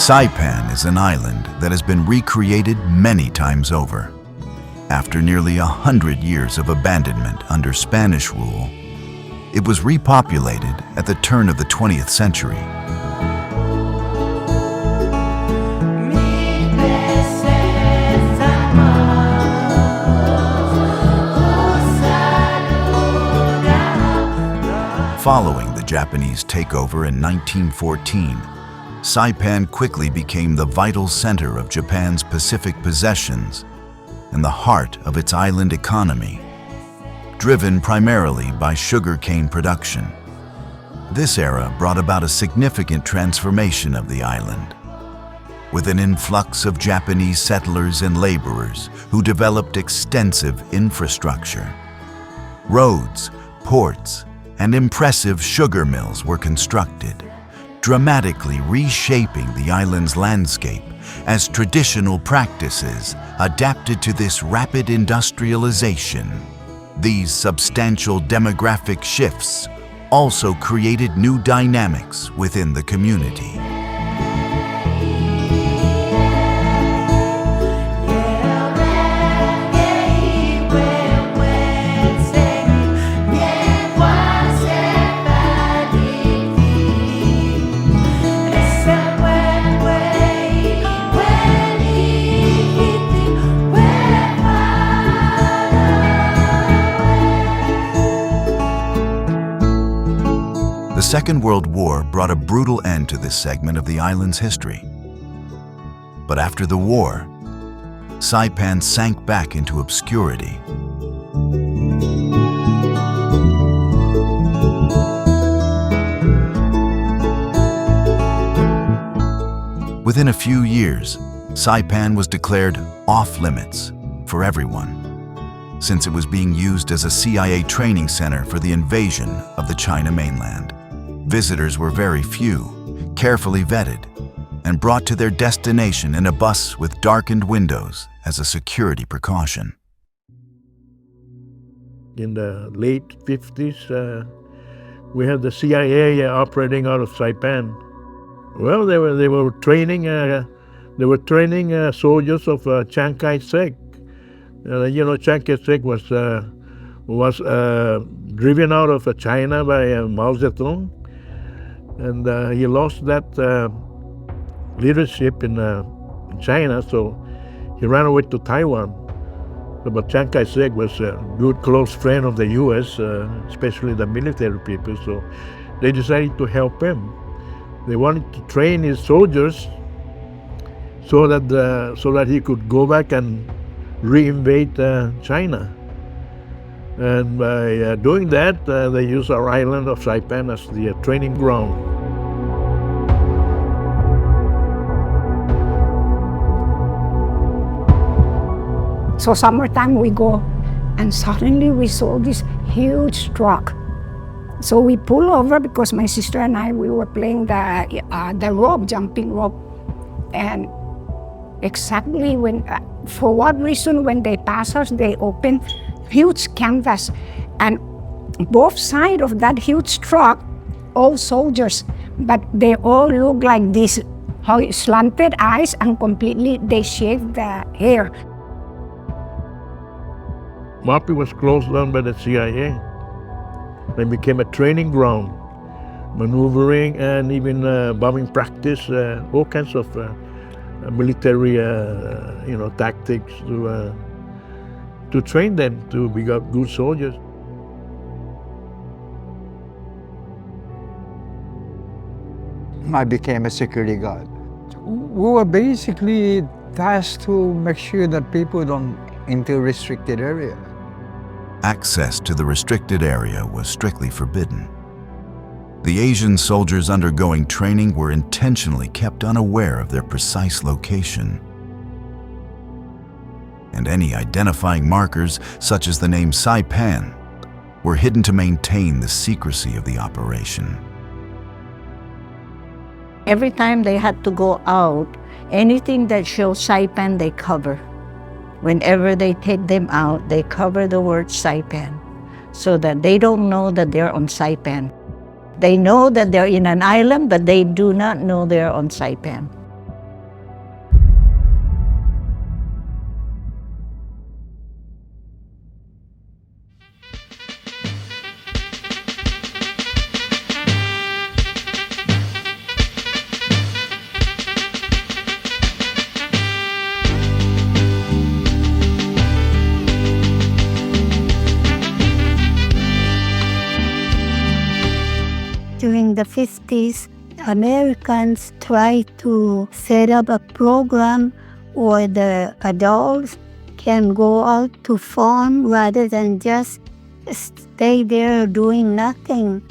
Saipan is an island that has been recreated many times over. After nearly 100 years of abandonment under Spanish rule, it was repopulated at the turn of the 20th century. Following the Japanese takeover in 1914, Saipan quickly became the vital center of Japan's Pacific possessions and the heart of its island economy, driven primarily by sugarcane production. This era brought about a significant transformation of the island, with an influx of Japanese settlers and laborers who developed extensive infrastructure. Roads, ports, and impressive sugar mills were constructed, dramatically reshaping the island's landscape as traditional practices adapted to this rapid industrialization. These substantial demographic shifts also created new dynamics within the community. The Second World War brought a brutal end to this segment of the island's history. But after the war, Saipan sank back into obscurity. Within a few years, Saipan was declared off-limits for everyone, since it was being used as a CIA training center for the invasion of the China mainland. Visitors were very few, carefully vetted, and brought to their destination in a bus with darkened windows as a security precaution. In the late 50s, we had the CIA operating out of Saipan. Well, they were training soldiers of Chiang Kai-shek. Chiang Kai-shek was driven out of China by Mao Zedong. And he lost that leadership in China, so he ran away to Taiwan. But Chiang Kai-shek was a good close friend of the U.S., especially the military people, so they decided to help him. They wanted to train his soldiers so that he could go back and reinvade China. And by doing that, they used our island of Saipan as the training ground. So summertime we go, and suddenly we saw this huge truck. So we pull over because my sister and I, we were playing the rope, jumping rope. And exactly for what reason, when they pass us, they open huge canvas, and both sides of that huge truck, all soldiers, but they all look like this, slanted eyes, and completely they shaved the hair. Mapi was closed down by the CIA. It became a training ground, maneuvering and even bombing practice, all kinds of military, tactics to train them to become good soldiers. I became a security guard. We were basically tasked to make sure that people don't enter restricted area. Access to the restricted area was strictly forbidden. The Asian soldiers undergoing training were intentionally kept unaware of their precise location. And any identifying markers, such as the name Saipan, were hidden to maintain the secrecy of the operation. Every time they had to go out, anything that shows Saipan, they cover. Whenever they take them out, they cover the word Saipan so that they don't know that they're on Saipan. They know that they're in an island, but they do not know they're on Saipan. the 50s, Americans tried to set up a program where the adults can go out to farm rather than just stay there doing nothing.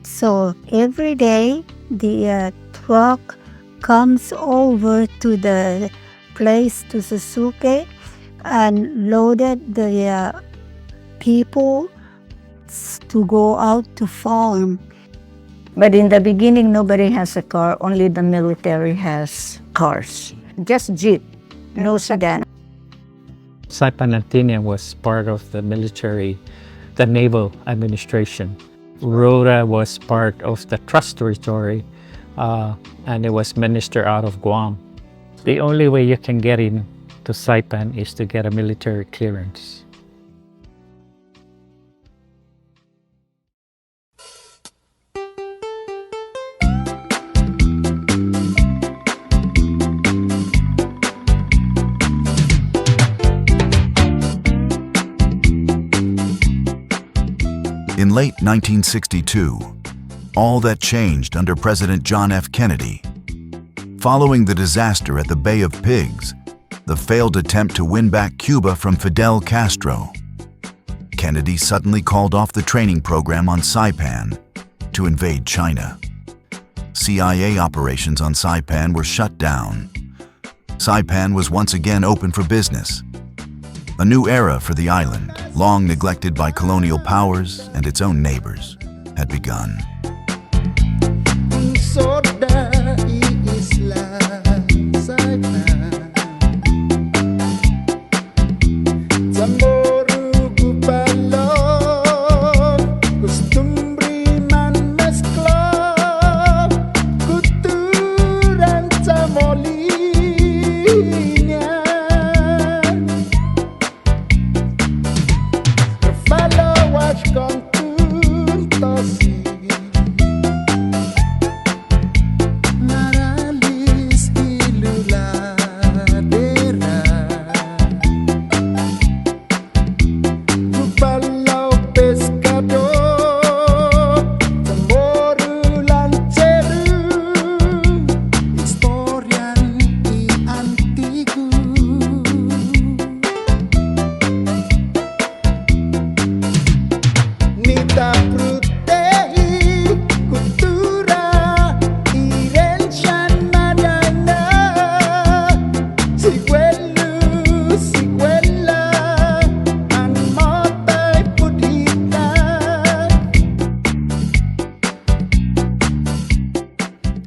So every day the truck comes over to the place to Suzuki and loaded the people to go out to farm. But in the beginning, nobody has a car. Only the military has cars. Just jeep, no sedan. Saipan and Tinian was part of the military, the naval administration. Rota was part of the trust territory, and it was ministered out of Guam. The only way you can get in to Saipan is to get a military clearance. In late 1962, all that changed under President John F. Kennedy. Following the disaster at the Bay of Pigs, the failed attempt to win back Cuba from Fidel Castro, Kennedy suddenly called off the training program on Saipan to invade China. CIA operations on Saipan were shut down. Saipan was once again open for business. A new era for the island, long neglected by colonial powers and its own neighbors, had begun.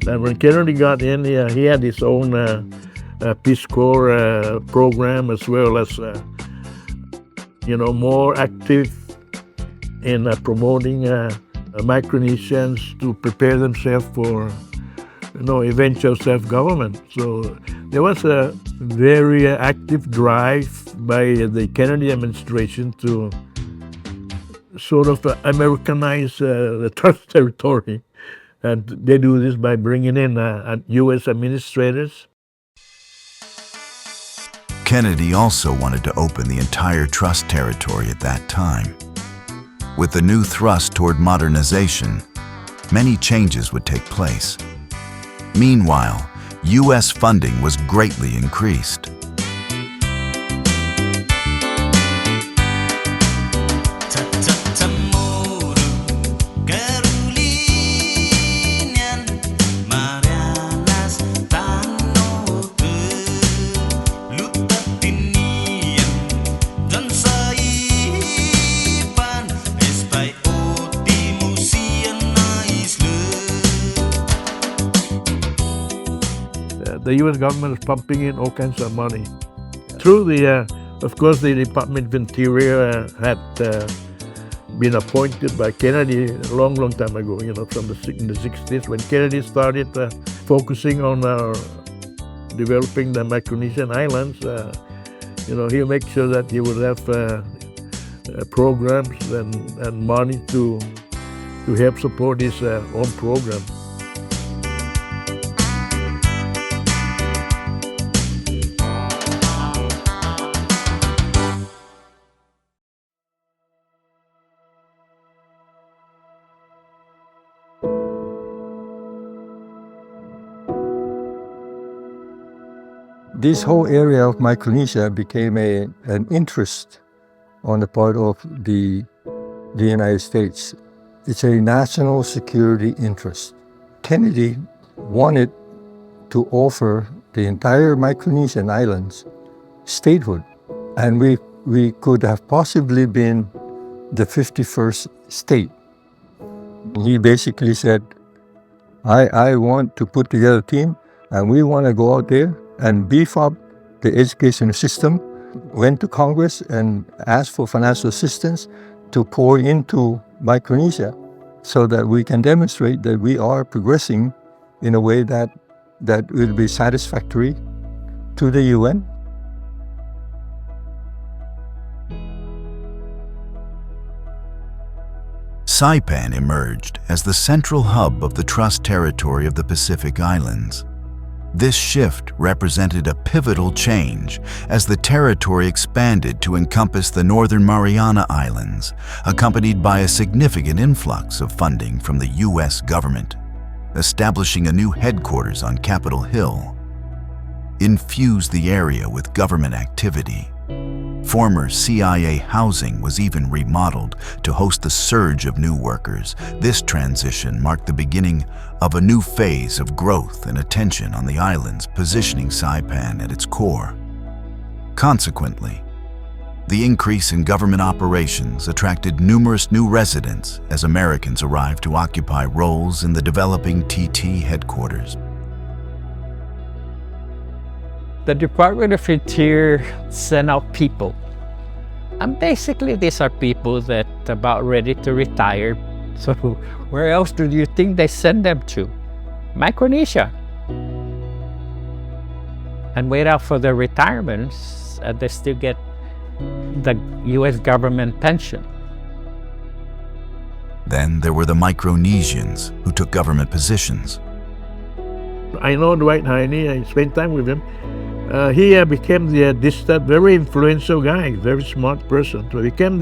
And when Kennedy got in, he had his own Peace Corps program, as well as, more active in promoting Micronesians to prepare themselves for, eventual self-government. So there was a very active drive by the Kennedy administration to sort of Americanize the trust territory. And they do this by bringing in U.S. administrators. Kennedy also wanted to open the entire trust territory at that time. With the new thrust toward modernization, many changes would take place. Meanwhile, U.S. funding was greatly increased. The U.S. government is pumping in all kinds of money. Through of course, the Department of Interior had been appointed by Kennedy a long, long time ago, in the 60s, when Kennedy started focusing on developing the Micronesian islands. He'll make sure that he would have programs and money to help support his own program. This whole area of Micronesia became an interest on the part of the United States. It's a national security interest. Kennedy wanted to offer the entire Micronesian islands statehood, and we could have possibly been the 51st state. He basically said, I want to put together a team, and we want to go out there and beef up the education system. Went to Congress and asked for financial assistance to pour into Micronesia so that we can demonstrate that we are progressing in a way that will be satisfactory to the UN. Saipan emerged as the central hub of the trust territory of the Pacific Islands. This shift represented a pivotal change as the territory expanded to encompass the Northern Mariana Islands, accompanied by a significant influx of funding from the U.S. government, establishing a new headquarters on Capitol Hill. Infused the area with government activity. Former CIA housing was even remodeled to host the surge of new workers. This transition marked the beginning of a new phase of growth and attention on the islands, positioning Saipan at its core. Consequently, the increase in government operations attracted numerous new residents as Americans arrived to occupy roles in the developing TT headquarters. The Department of Interior sent out people. And basically, these are people that are about ready to retire. So where else do you think they send them to? Micronesia. And wait out for their retirements, and they still get the U.S. government pension. Then there were the Micronesians who took government positions. I know Dwight Heine, I spent time with him. He became this very influential guy, very smart person. So he became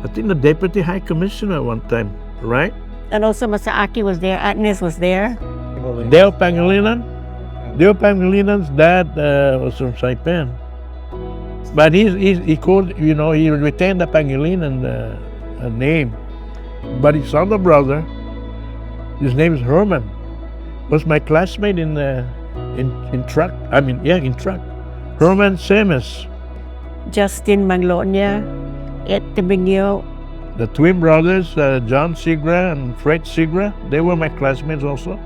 I think the Deputy High Commissioner one time, right? And also Masaaki was there, Agnes was there. Dale Pangalinan's dad was from Saipan. But he called, he retained the Pangilinan name. But his other brother, his name is Herman, was my classmate in truck. In truck. Herman Semes. Justin Maglonia, Ed Tebinyo. The twin brothers, John Segra and Fred Segra, they were my classmates also.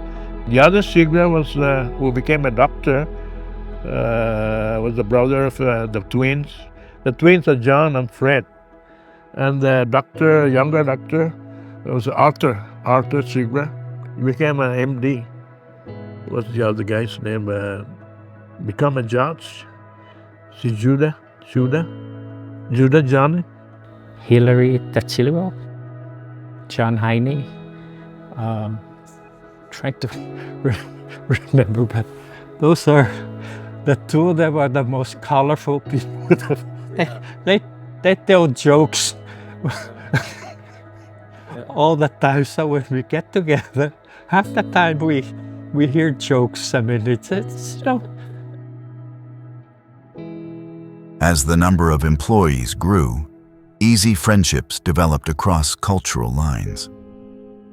The other Segra was who became a doctor, was the brother of the twins. The twins are John and Fred. And the younger doctor, was Arthur Segra. He became an MD. What's the other guy's name? Become a judge. See Judah Johnny. Hillary Tachilio, John Heine. Trying to remember, but those are the two that were the most colorful people. They tell jokes all the time. So when we get together, half the time we hear jokes. I mean, it's As the number of employees grew, easy friendships developed across cultural lines.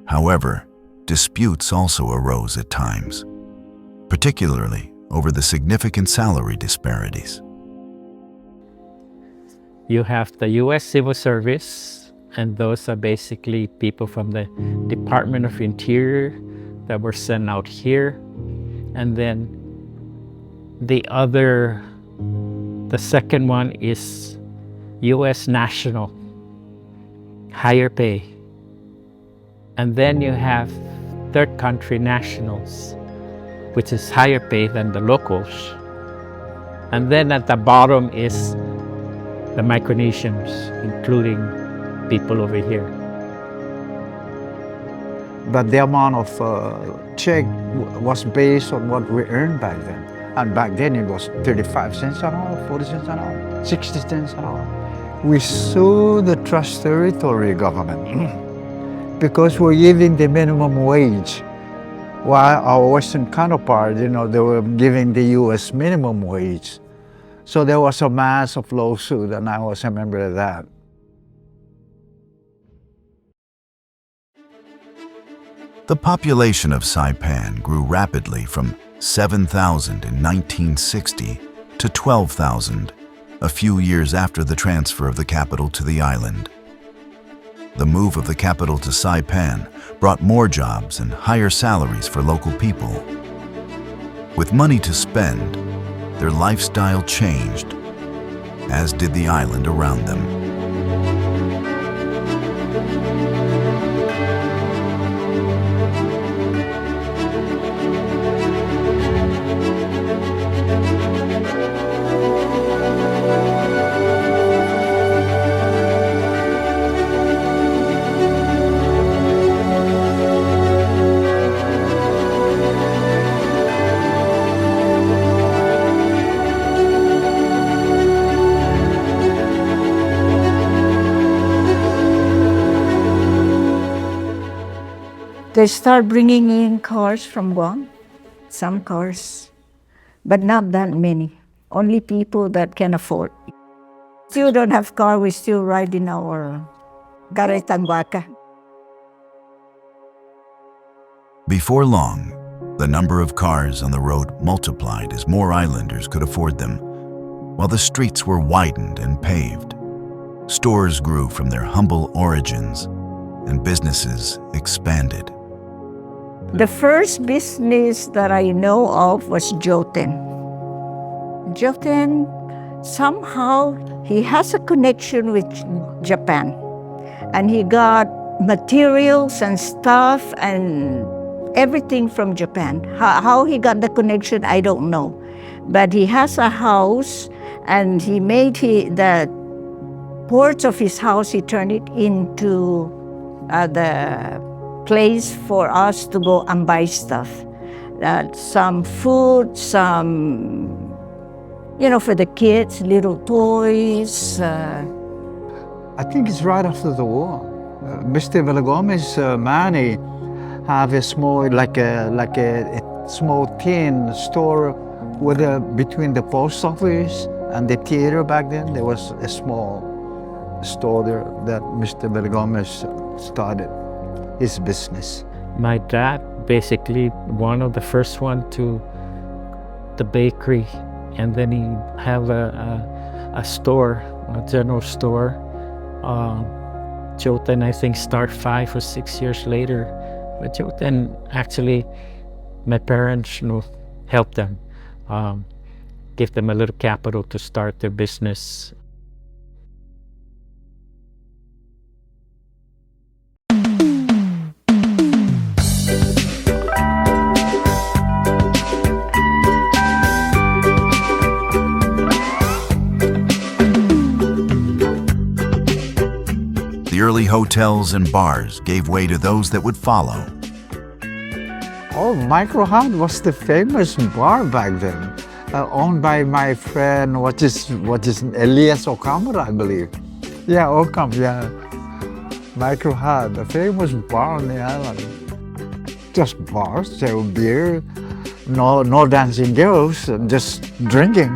However, disputes also arose at times, particularly over the significant salary disparities. You have the U.S. Civil Service, and those are basically people from the Department of Interior that were sent out here. And then the second one is U.S. national, higher pay. And then you have third country nationals, which is higher pay than the locals. And then at the bottom is the Micronesians, including people over here. But the amount of check was based on what we earned back then. And back then it was 35 cents an hour, 40 cents an hour, 60 cents an hour. We sued the trust territory government because we're giving the minimum wage While our Western counterpart, they were giving the U.S. minimum wage. So there was a massive lawsuit, and I was a member of that. The population of Saipan grew rapidly from 7,000 in 1960 to 12,000 a few years after the transfer of the capital to the island. The move of the capital to Saipan brought more jobs and higher salaries for local people. With money to spend, their lifestyle changed, as did the island around them. They start bringing in cars from Guam, some cars, but not that many. Only people that can afford. Still don't have car, we still ride in our karetang baka. Before long, the number of cars on the road multiplied as more islanders could afford them, while the streets were widened and paved. Stores grew from their humble origins, and businesses expanded. The first business that I know of was Joten. Joten, somehow, he has a connection with Japan. And he got materials and stuff and everything from Japan. How he got the connection, I don't know. But he has a house, and he made the porch of his house, he turned it into the place for us to go and buy stuff. Some food, some, for the kids, little toys. I think it's right after the war. Mr. Villagomez, Manny, have a small, like a small tin store with between the post office and the theater back then. There was a small store there that Mr. Villagomez started his business. My dad, basically one of the first one to the bakery, and then he have a store, a general store. Joten, I think, start 5 or 6 years later. But Joten, actually, my parents helped them, give them a little capital to start their business. The early hotels and bars gave way to those that would follow. Oh, Micro Hut was the famous bar back then, owned by my friend, what is Elias Okamura, I believe. Yeah, Okam, yeah. Micro Hut, a famous bar on the island. Just bars, sell beer, no dancing girls, just drinking.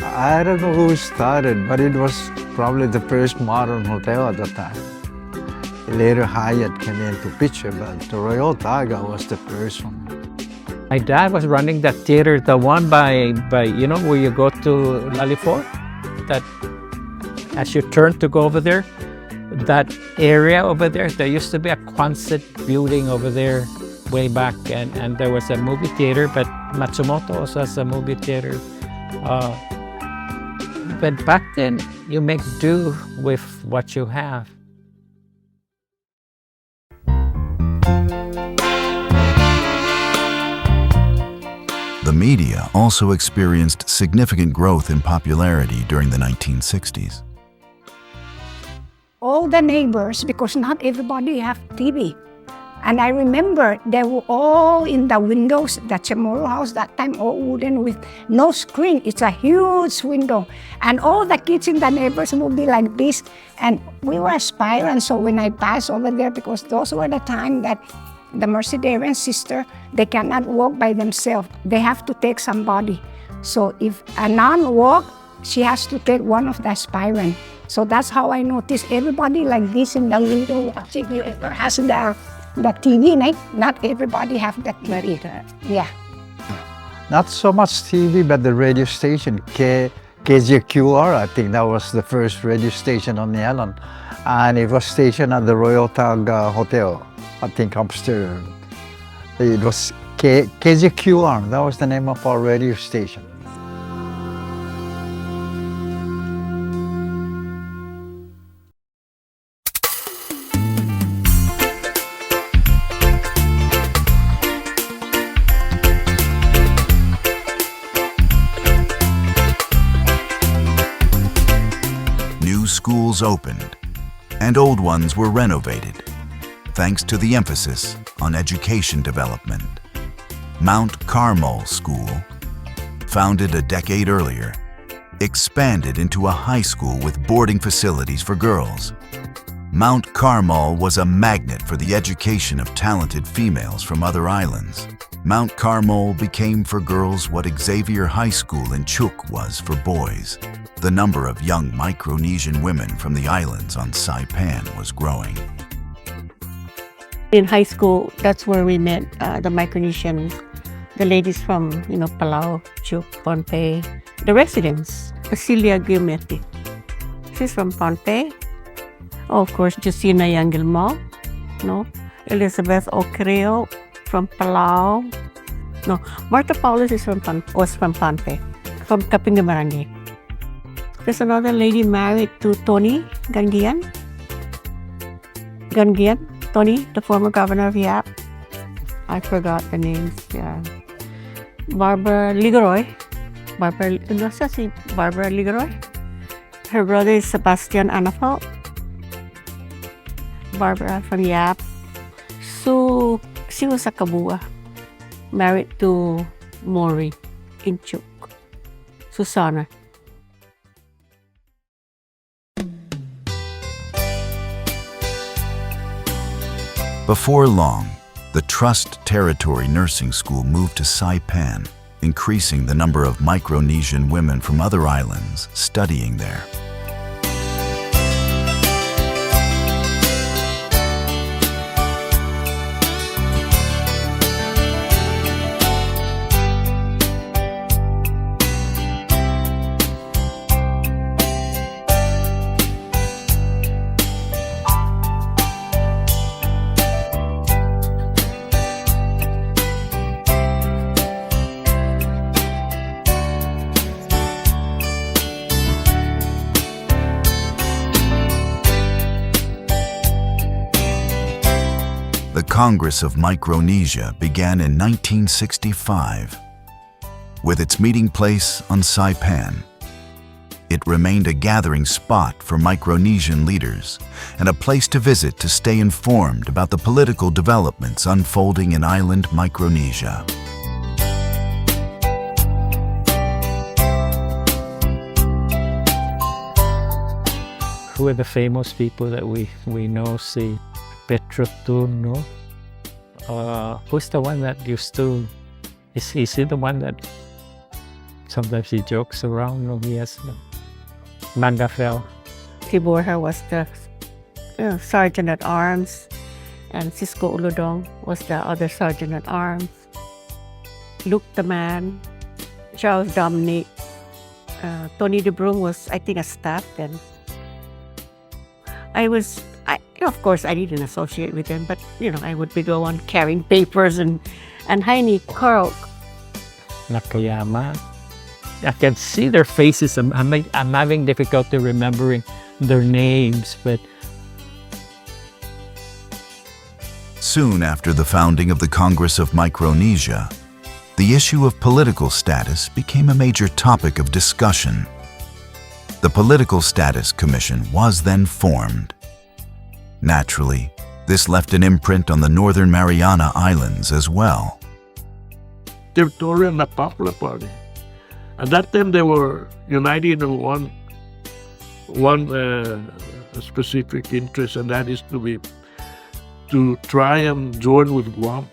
I don't know who started, but it was probably the first modern hotel at the time. Later Hyatt came into picture, but the Royal Taga was the first one. My dad was running that theater, the one by where you go to Lalifor, that as you turn to go over there, that area over there used to be a concert building over there way back, and there was a movie theater, but Matsumoto also has a movie theater. But back then, you make do with what you have. The media also experienced significant growth in popularity during the 1960s. All the neighbors, because not everybody have TV. And I remember they were all in the windows. The Chamorro house that time, all wooden with no screen. It's a huge window. And all the kids in the neighbors would be like this. And we were aspirants, so when I passed over there, because those were the time that the Mercedarian sister, they cannot walk by themselves. They have to take somebody. So if a nun walk, she has to take one of the aspirant. So that's how I noticed everybody like this in the window watching has the TV, right? Not everybody have the TV. Yeah. Not so much TV, but the radio station, KGQR, I think that was the first radio station on the island. And it was stationed at the Royal Tag Hotel, I think upstairs. It was KGQR, that was the name of our radio station. New schools opened, and old ones were renovated, thanks to the emphasis on education development. Mount Carmel School, founded a decade earlier, expanded into a high school with boarding facilities for girls. Mount Carmel was a magnet for the education of talented females from other islands. Mount Carmel became for girls what Xavier High School in Chuuk was for boys. The number of young Micronesian women from the islands on Saipan was growing. In high school, that's where we met the Micronesians, the ladies from, Palau, Chuuk, Pohnpei, the residents, Cecilia Guilmetti. She's from Pohnpei. Oh, of course, Jusina Yangilmo, Elizabeth Ocreo from Palau. No, Marta Paulus was from Pohnpei, from Kapingamarangay. There's another lady married to Tony Gangian. Tony, the former governor of Yap. I forgot the names. Yeah. Barbara Ligaroy. Barbara Ligaroy. Her brother is Sebastian Anafalt. Barbara from Yap. So she was a Kabua, married to Mori in Chuuk. Susana. Before long, the Trust Territory Nursing School moved to Saipan, increasing the number of Micronesian women from other islands studying there. The Congress of Micronesia began in 1965. With its meeting place on Saipan, it remained a gathering spot for Micronesian leaders and a place to visit to stay informed about the political developments unfolding in island Micronesia. Who are the famous people that we know? See, Petrotun, no? Who's the one that used to... Is he the one that sometimes he jokes around? No, he has Mandafel. Tiborha was the sergeant at arms, and Cisco Uludong was the other sergeant at arms. Luke the Man, Charles Dominic, Tony de Brung was, I think, a staff then. Of course, I didn't associate with them, but, I would be go on carrying papers and Heine Carl. Nakayama. I can see their faces. I'm having difficulty remembering their names, but... Soon after the founding of the Congress of Micronesia, the issue of political status became a major topic of discussion. The Political Status Commission was then formed. Naturally, this left an imprint on the Northern Mariana Islands as well. Territorial and Popular Party. At that time, they were united in one specific interest, and that is to to try and join with Guam.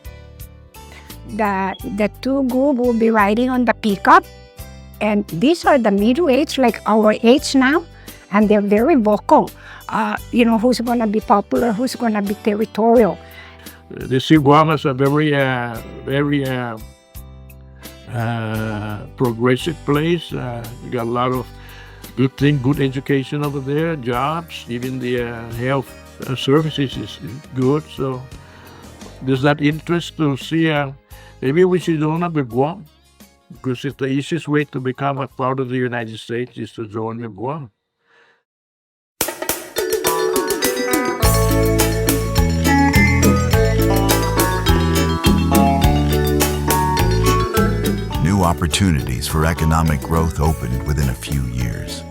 The two groups will be riding on the pickup, and these are the middle age, like our age now, and they're very vocal. Who's going to be popular, who's going to be territorial. They see Guam as a very progressive place. You got a lot of good things, good education over there, jobs, even the health services is good. So there's that interest to see maybe we should join up with Guam, because it's the easiest way to become a part of the United States is to join with Guam. New opportunities for economic growth opened within a few years.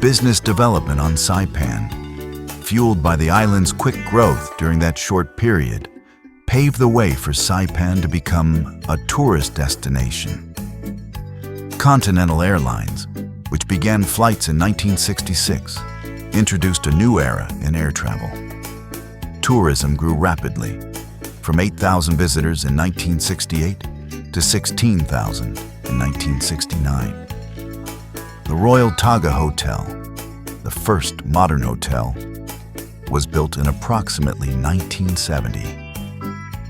Business development on Saipan, fueled by the island's quick growth during that short period, paved the way for Saipan to become a tourist destination. Continental Airlines, which began flights in 1966, introduced a new era in air travel. Tourism grew rapidly, from 8,000 visitors in 1968 to 16,000 in 1969. The Royal Taga Hotel, the first modern hotel, was built in approximately 1970.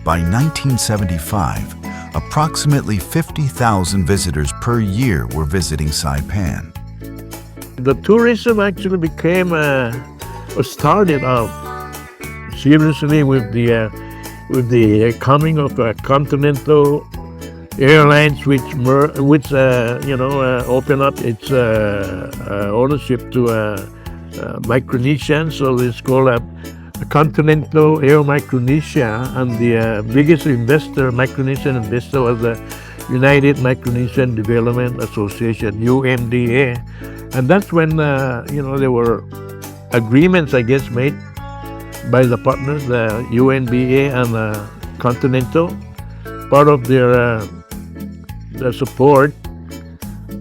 By 1975, approximately 50,000 visitors per year were visiting Saipan. The tourism actually became started out seriously with the coming of Continental Airlines, which opened up its ownership to Micronesian. So it's called Continental Air Micronesia, and the biggest investor, Micronesian investor, was the United Micronesian Development Association, UMDA. And that's when there were agreements, I guess, made by the partners, the UNBA and Continental, part of their the support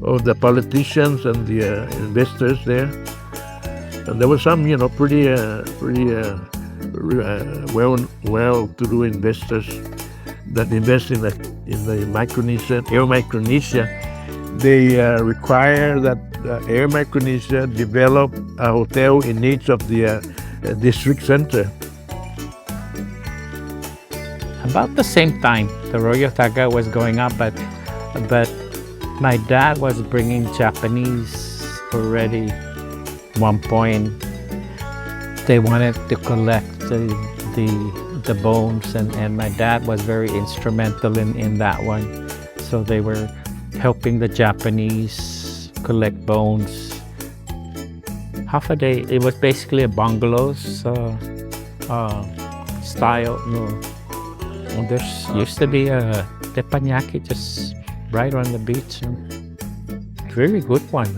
of the politicians and the investors there. And there were some, pretty well-to-do investors that invest in the Micronesia, Air Micronesia. They require that Air Micronesia develop a hotel in each of the district center. About the same time, the Royal Taga was going up, but my dad was bringing Japanese already. One point, they wanted to collect the bones, and my dad was very instrumental in that one. So they were helping the Japanese collect bones. Half a day, it was basically a bungalows style. And there used to be a teppanyaki just right on the beach. Very good one,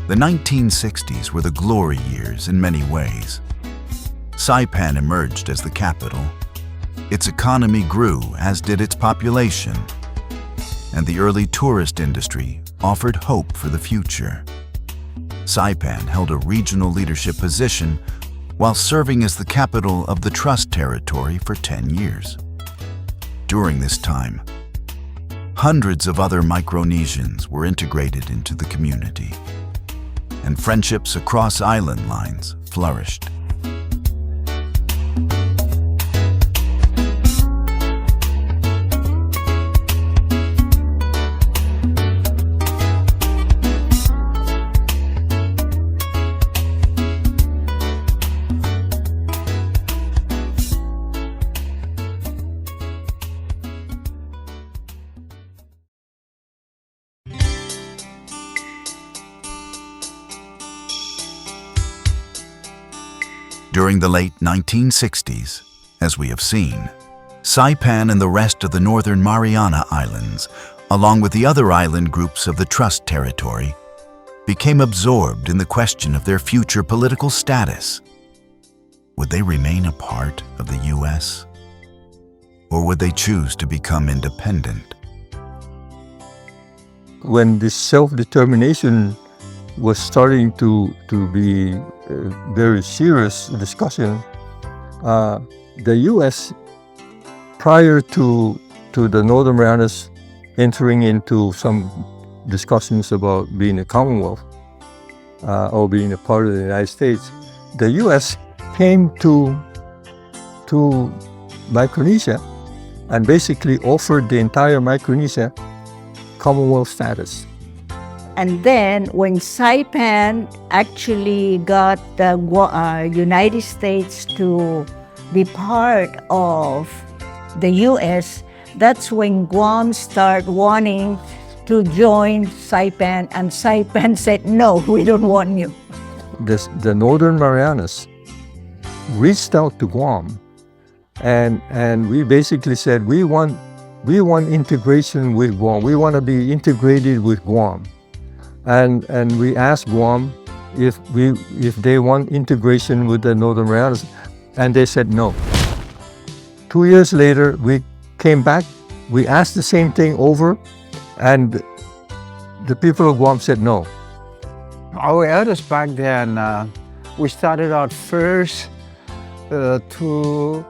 The 1960s were the glory years in many ways. Saipan emerged as the capital. Its economy grew, as did its population. And the early tourist industry offered hope for the future. Saipan held a regional leadership position while serving as the capital of the Trust Territory for 10 years. During this time, hundreds of other Micronesians were integrated into the community, and friendships across island lines flourished. During the late 1960s, as we have seen, Saipan and the rest of the Northern Mariana Islands, along with the other island groups of the Trust Territory, became absorbed in the question of their future political status. Would they remain a part of the U.S., or would they choose to become independent? When this self-determination was starting to be very serious discussion, the U.S. prior to the Northern Marianas entering into some discussions about being a Commonwealth or being a part of the United States, the U.S. came to Micronesia and basically offered the entire Micronesia Commonwealth status. And then when Saipan actually got the United States to be part of the U.S., that's when Guam started wanting to join Saipan, and Saipan said, no, we don't want you. The Northern Marianas reached out to Guam, and we basically said, we want integration with Guam. We want to be integrated with Guam. And we asked Guam if they want integration with the Northern Marianas, and they said no. 2 years later, we came back, we asked the same thing over, and the people of Guam said no. Our elders back then, we started out first to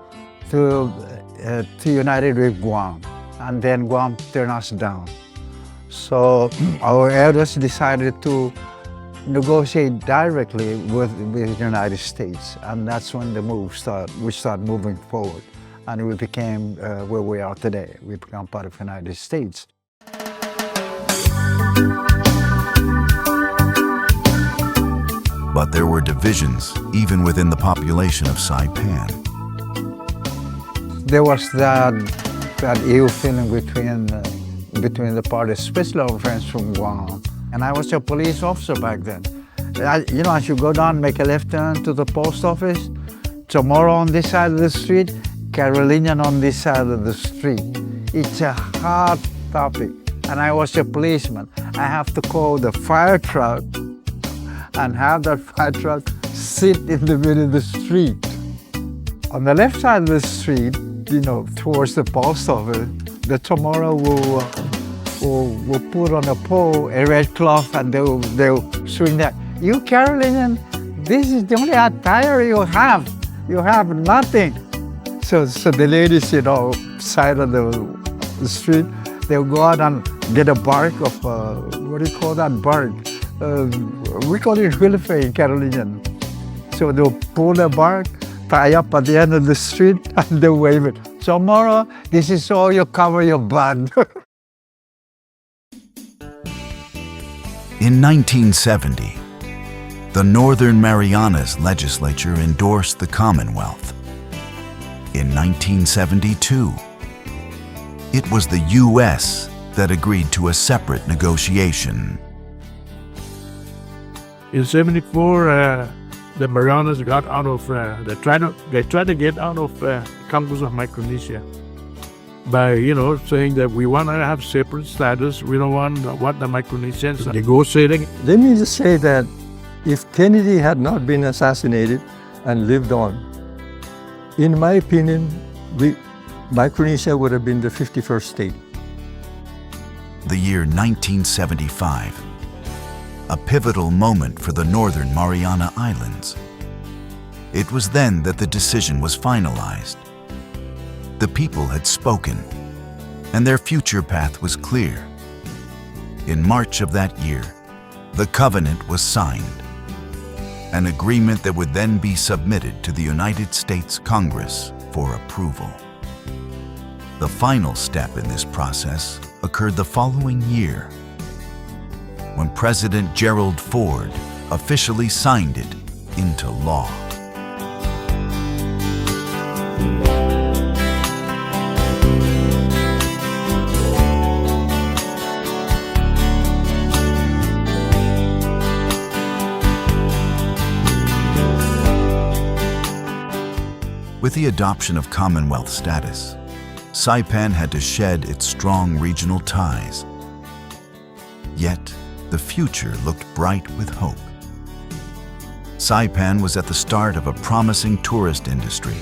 united with Guam, and then Guam turned us down. So our elders decided to negotiate directly with the United States, and that's when the move started. We started moving forward, and we became where we are today. We become part of the United States. But there were divisions even within the population of Saipan. There was that ill feeling between the parties, especially our friends from Guam. And I was a police officer back then. As you go down, make a left turn to the post office, tomorrow on this side of the street, Carolinian on this side of the street. It's a hard topic. And I was a policeman. I have to call the fire truck and have that fire truck sit in the middle of the street. On the left side of the street, towards the post office, the tomorrow will put on a pole a red cloth, and they'll swing that. You Carolinian, this is the only attire you have. You have nothing. So the ladies, side of the street, they'll go out and get a bark of, what do you call that bark? We call it Wilfe in Carolinian. So they'll pull the bark, tie up at the end of the street, and they'll wave it. Tomorrow, this is all you cover your butt. In 1970, the Northern Marianas legislature endorsed the Commonwealth. In 1972, it was the U.S. that agreed to a separate negotiation. In 74, the Marianas got out of, they tried to get out of Commonwealth of Micronesia by, saying that we want to have separate status. We don't want what the Micronesians are negotiating. Let me just say that if Kennedy had not been assassinated and lived on, in my opinion, Micronesia would have been the 51st state. The year 1975, a pivotal moment for the Northern Mariana Islands. It was then that the decision was finalized. The people had spoken, and their future path was clear. In March of that year, the covenant was signed, an agreement that would then be submitted to the United States Congress for approval. The final step in this process occurred the following year, when President Gerald Ford officially signed it into law. With the adoption of Commonwealth status, Saipan had to shed its strong regional ties. Yet, the future looked bright with hope. Saipan was at the start of a promising tourist industry,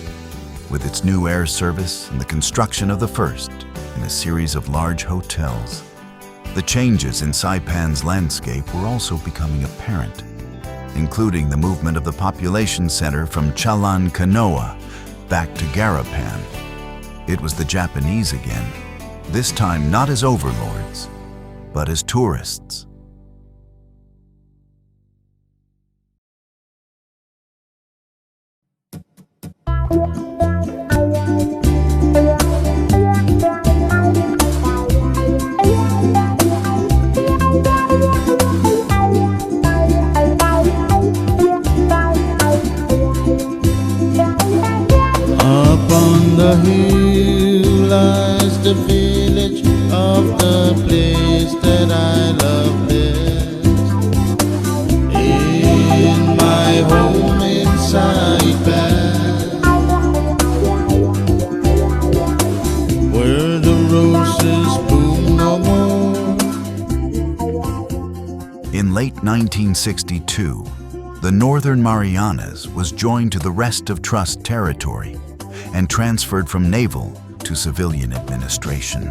with its new air service and the construction of the first in a series of large hotels. The changes in Saipan's landscape were also becoming apparent, including the movement of the population center from Chalan Kanoa back to Garapan. It was the Japanese again, this time not as overlords, but as tourists. Upon the hill lies the village of the place that I love best. In my home in Saipan, where the roses bloom no more. In late 1962, the Northern Marianas was joined to the rest of Trust territory and transferred from naval to civilian administration.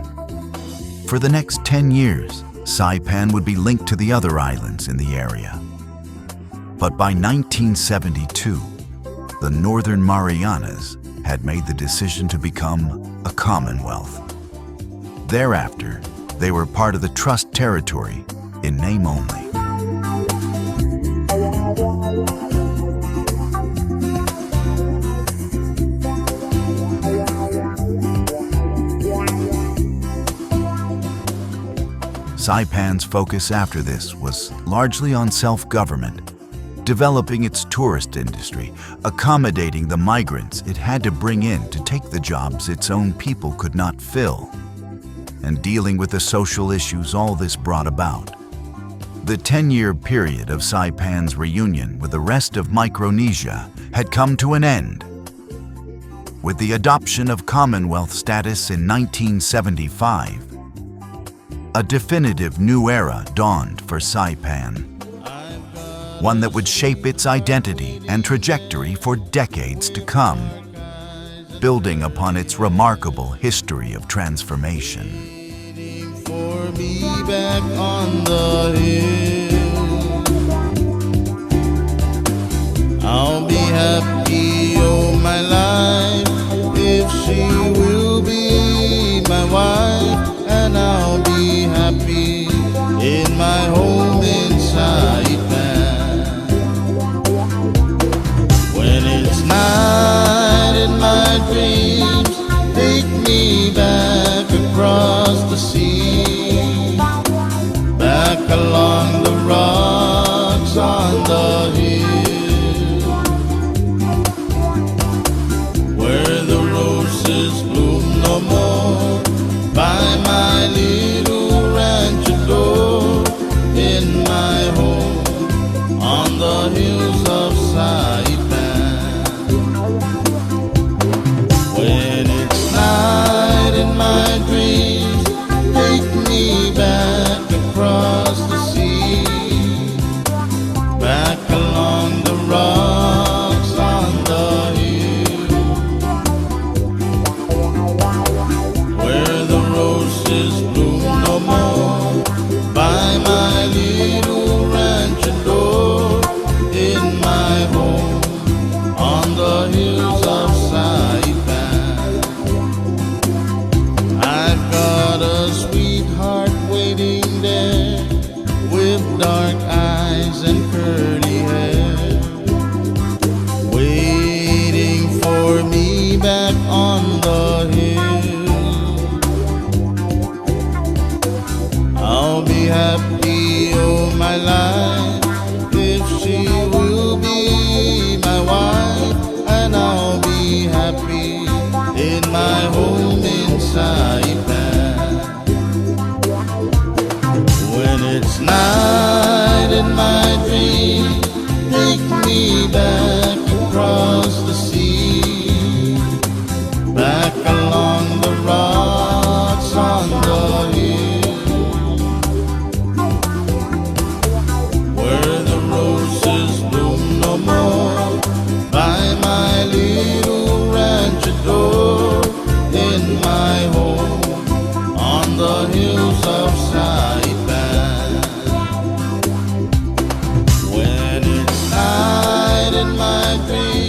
For the next 10 years, Saipan would be linked to the other islands in the area. But by 1972, the Northern Marianas had made the decision to become a Commonwealth. Thereafter, they were part of the Trust territory in name only. Saipan's focus after this was largely on self-government, developing its tourist industry, accommodating the migrants it had to bring in to take the jobs its own people could not fill, and dealing with the social issues all this brought about. The 10-year period of Saipan's reunion with the rest of Micronesia had come to an end. With the adoption of Commonwealth status in 1975, a definitive new era dawned for Saipan, one that would shape its identity and trajectory for decades to come, building upon its remarkable history of transformation. For me back on the hill, I'll be happy all my life if she will be my wife, and I'll be happy in my home in Saipan. When it's night in my dreams, take me back across the sea, back along the rocks on the hill, where the roses bloom no more, by my little rancho door, in my home on the hills of Saipan. When it's night in my dreams, take me back across the sea, back along the rocks on the hill, where the roses bloom no more, by my little rancho door, in my home on the hills of Saipan. I've got a sweetheart waiting there, with dark eyes and curly hair, waiting for me back on the hill. I'll be happy all my life if she will be my wife, and I'll be happy in my home in Saipan. When it's night in my dream, take me back across the sea, back along the rocks on the hill, where the roses bloom no more, by my little rancho door, in my home on the hills of Saipan. in my dreams.